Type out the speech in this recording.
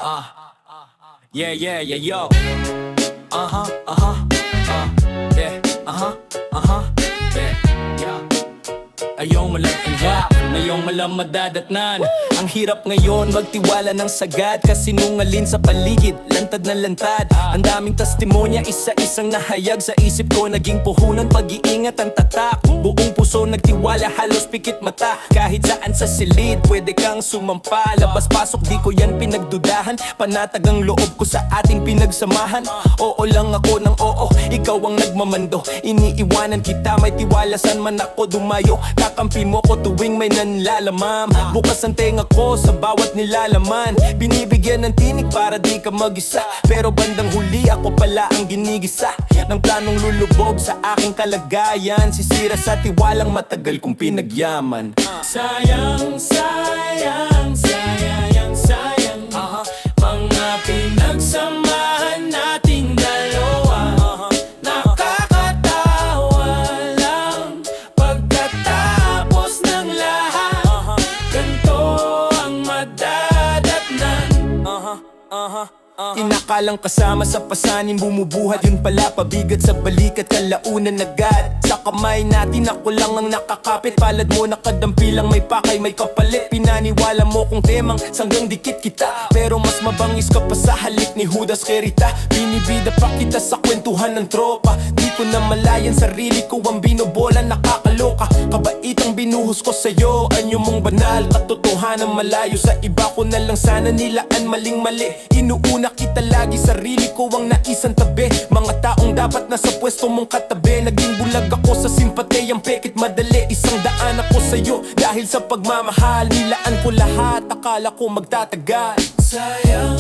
Yeah, yeah, yeah, yo. Yeah, yeah, yeah. Ayaw mo lang iyak, ngayong malam madadatnan. Ang hirap ngayon magtiwala ng sagad, kasi nungalin sa paligid, lantad na lantad. Ang daming testimonya, isa-isang nahayag sa isip ko. Naging puhunan, pag-iingat ang tatak. Buong puso nagtiwala, halos pikit mata. Kahit saan sa silid, pwede kang sumampa. Labas-pasok, di ko yan pinagdudahan. Panatag ang loob ko sa ating pinagsamahan. Oo lang ako ng oo, ikaw ang nagmamando. Iniiwanan kita, may tiwala saan man ako dumayo. Kakampi mo ko tuwing may nanlalamam. Bukas ang tenga ko sa bawat nilalaman. Binibigyan ng tinig para di ka mag-isa, pero bandang huli ako pala ang ginigisa ng planong lulubog sa aking kalagayan. Sisira sa tiwalang matagal kong pinagyaman. Sayang, sayang, sayang, sayang, mga pinagsamahan nating dalawa. Nakakatawa lang pagkatapos ng lahat. Ganto ang madadatnan. Tinakalang kasama sa pasanin, bumubuhat. Yun pala, pabigat sa balikat, kalaunan agad. Sa kamay natin ako lang ang nakakapit. Palad mo nakadampi lang, may pakay, may kapalit. Pinaniwala mo kung temang sanggang dikit kita, pero mas mabangis ka pa sa halik ni Judas Kerita. Binibida pa kita sa kwentuhan ng tropa. Di ko na malayan sarili ko, ang binobola nakakaloka. Kabaitang binuhos ko sa'yo, anyo mong banal. Katotohanan malayo sa iba ko na lang sana nilaan, maling-mali. Inuuna kita lagi, sarili ko ang naisan tabi. Mga taong dapat nasa pwesto mong katabi. Naging bulag ako sa simpate, ang pekit madali. 100 ako sa'yo dahil sa pagmamahal. Nilaan ko lahat, akala ko magtatagal. Sayang,